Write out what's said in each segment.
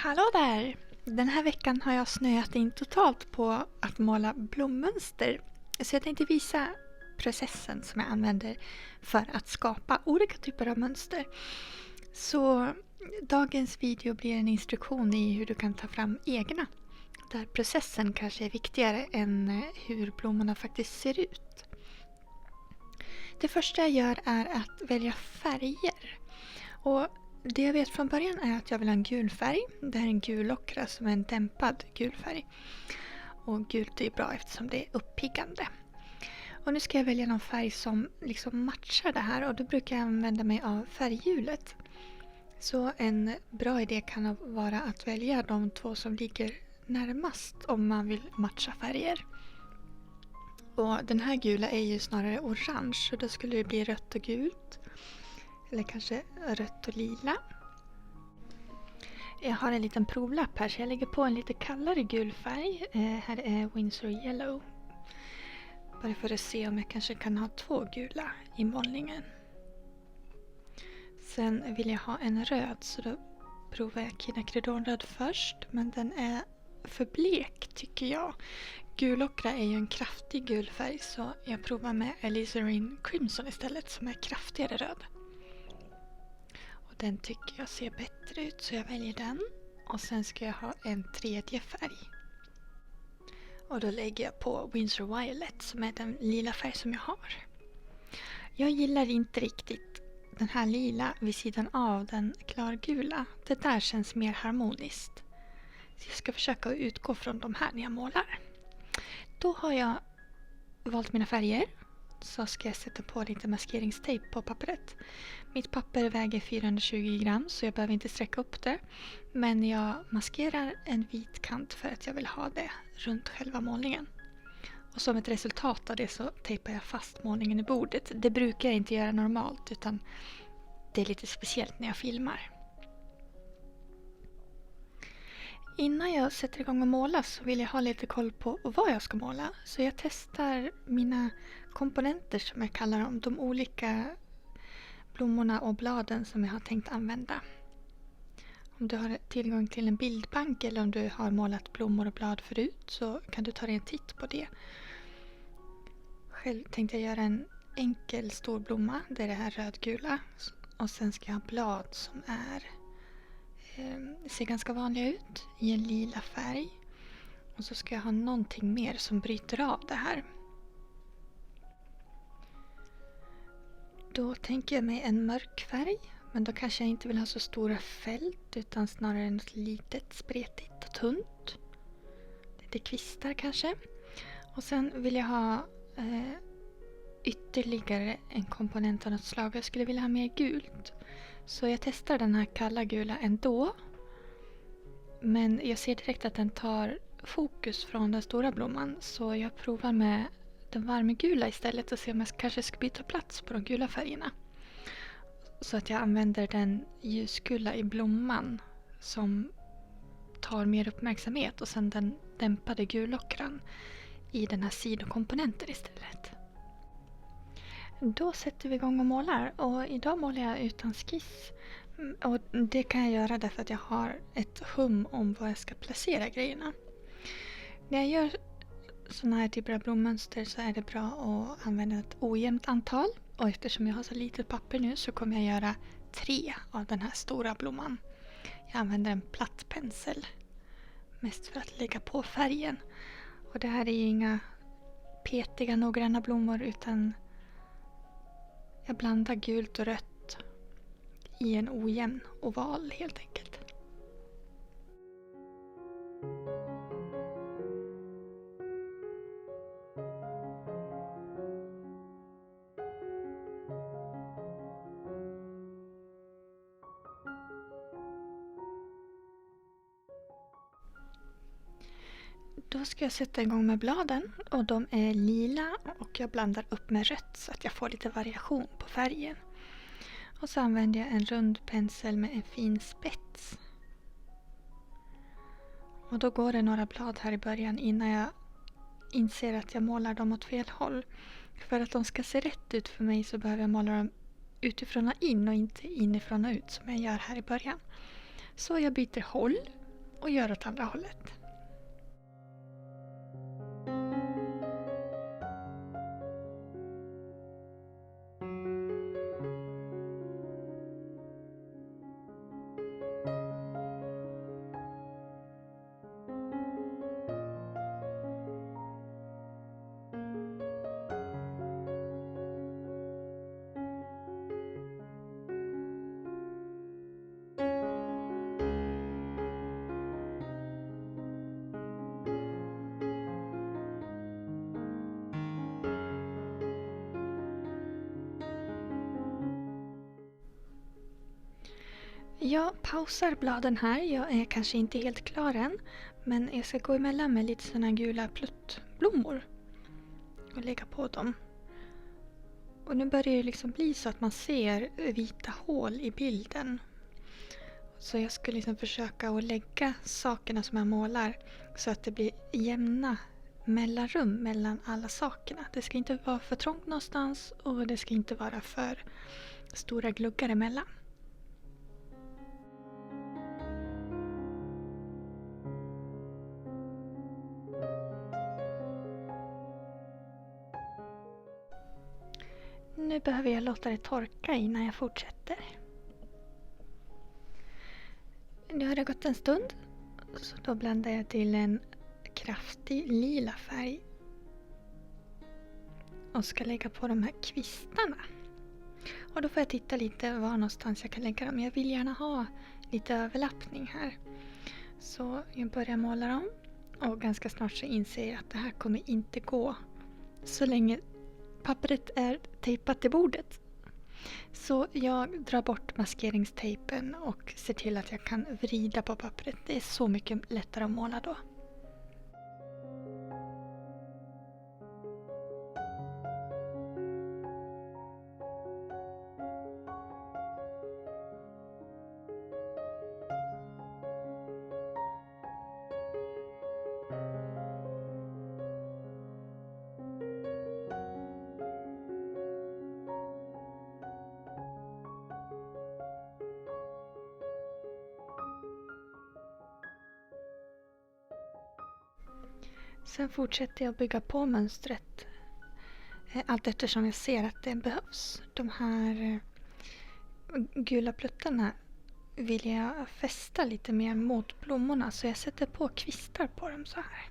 Hallå där! Den här veckan har jag snöat in totalt på att måla blommönster. Så jag tänkte visa processen som jag använder för att skapa olika typer av mönster. Så dagens video blir en instruktion i hur du kan ta fram egna. Där processen kanske är viktigare än hur blommorna faktiskt ser ut. Det första jag gör är att välja färger. Och det jag vet från början är att jag vill ha en gul färg. Det här är en gul ockra som är en dämpad gul färg. Och gult är bra eftersom det är uppiggande. Och nu ska jag välja någon färg som liksom matchar det här. Och då brukar jag använda mig av färghjulet. Så en bra idé kan vara att välja de två som ligger närmast om man vill matcha färger. Och den här gula är ju snarare orange, så då skulle det bli rött och gult. Eller kanske rött och lila. Jag har en liten provlapp här så jag lägger på en lite kallare gul färg. Här är Winsor Yellow. Bara för att se om jag kanske kan ha två gula i målningen. Sen vill jag ha en röd, så då provar jag Quinacridone-röd först. Men den är för blek tycker jag. Gulockra är ju en kraftig gul färg, så jag provar med Alizarin Crimson istället som är kraftigare röd. Och den tycker jag ser bättre ut, så jag väljer den. Och sen ska jag ha en tredje färg. Och då lägger jag på Winsor Violet som är den lila färg som jag har. Jag gillar inte riktigt den här lila vid sidan av den klargula. Det där känns mer harmoniskt. Så jag ska försöka utgå från de här när jag målar. Då har jag valt mina färger. Så ska jag sätta på lite maskeringstejp på pappret. Mitt papper väger 420 gram så jag behöver inte sträcka upp det. Men jag maskerar en vit kant för att jag vill ha det runt själva målningen. Och som ett resultat av det så tejpar jag fast målningen i bordet. Det brukar jag inte göra normalt, utan det är lite speciellt när jag filmar. Innan jag sätter igång och måla så vill jag ha lite koll på vad jag ska måla. Så jag testar mina komponenter som jag kallar dem. De olika blommorna och bladen som jag har tänkt använda. Om du har tillgång till en bildbank eller om du har målat blommor och blad förut så kan du ta dig en titt på det. Själv tänkte jag göra en enkel stor blomma. Det är det här rödgula. Och sen ska jag ha blad som ser ganska vanliga ut i en lila färg. Och så ska jag ha någonting mer som bryter av det här. Då tänker jag mig en mörk färg. Men då kanske jag inte vill ha så stora fält utan snarare något litet, spretigt och tunt. Lite kvistar kanske. Och sen vill jag ha ytterligare en komponent av något slag. Jag skulle vilja ha mer gult. Så jag testar den här kalla gula ändå. Men jag ser direkt att den tar fokus från den stora blomman. Så jag provar med den varmgula istället och ser om jag kanske ska byta plats på de gula färgerna. Så att jag använder den ljusgula i blomman som tar mer uppmärksamhet. Och sen den dämpade gulockran i den här sidokomponenten istället. Då sätter vi igång och målar. Och idag målar jag utan skiss. Och det kan jag göra därför att jag har ett hum om var jag ska placera grejerna. När jag gör sådana här typer av blommönster så är det bra att använda ett ojämnt antal. Och eftersom jag har så litet papper nu så kommer jag göra 3 av den här stora blomman. Jag använder en platt pensel. Mest för att lägga på färgen. Och det här är ju inga petiga noggranna blommor utan jag blandar gult och rött i en ojämn oval helt enkelt. Då ska jag sätta igång med bladen och de är lila och jag blandar upp med rött så att jag får lite variation på färgen. Och så använder jag en rund pensel med en fin spets. Och då går det några blad här i början innan jag inser att jag målar dem åt fel håll. För att de ska se rätt ut för mig så behöver jag måla dem utifrån och in och inte inifrån och ut som jag gör här i början. Så jag byter håll och gör åt andra hållet. Jag pausar bladen här. Jag är kanske inte helt klar än. Men jag ska gå emellan med lite såna gula pluttblommor. Och lägga på dem. Och nu börjar det liksom bli så att man ser vita hål i bilden. Så jag ska liksom försöka att lägga sakerna som jag målar så att det blir jämna mellanrum mellan alla sakerna. Det ska inte vara för trångt någonstans och det ska inte vara för stora gluggar emellan. Nu behöver jag låta det torka innan jag fortsätter. Nu har det gått en stund. Så då blandar jag till en kraftig lila färg. Och ska lägga på de här kvistarna. Och då får jag titta lite var någonstans jag kan lägga dem. Jag vill gärna ha lite överlappning här. Så jag börjar måla dem. Och ganska snart så inser jag att det här kommer inte gå. Så länge pappret är tejpat till bordet. Så jag drar bort maskeringstejpen och ser till att jag kan vrida på pappret. Det är så mycket lättare att måla då. Sen fortsätter jag bygga på mönstret allt eftersom jag ser att det behövs. De här gula pluttarna vill jag fästa lite mer mot blommorna så jag sätter på kvistar på dem så här.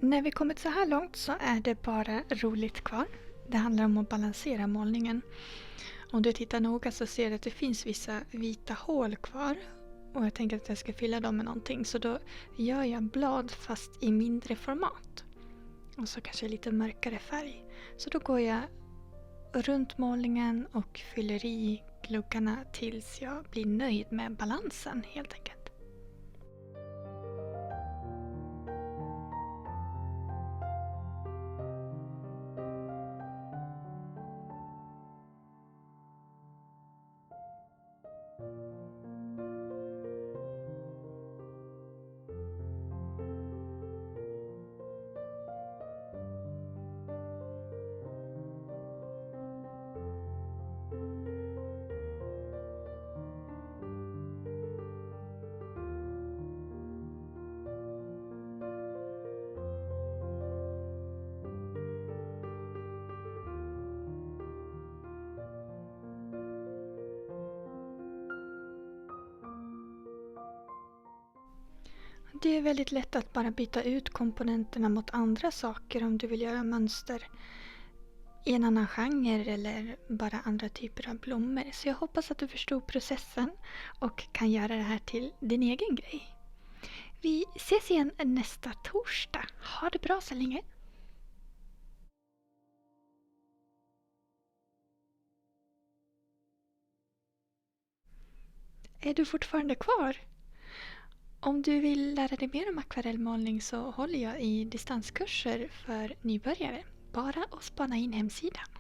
När vi kommit så här långt så är det bara roligt kvar. Det handlar om att balansera målningen. Om du tittar noga så ser du att det finns vissa vita hål kvar. Och jag tänker att jag ska fylla dem med någonting. Så då gör jag blad fast i mindre format. Och så kanske lite mörkare färg. Så då går jag runt målningen och fyller i gluggarna tills jag blir nöjd med balansen helt enkelt. Det är väldigt lätt att bara byta ut komponenterna mot andra saker om du vill göra mönster i en annan genre eller bara andra typer av blommor. Så jag hoppas att du förstod processen och kan göra det här till din egen grej. Vi ses igen nästa torsdag. Ha det bra så länge! Är du fortfarande kvar? Om du vill lära dig mer om akvarellmålning så håller jag i distanskurser för nybörjare. Bara att spana in hemsidan.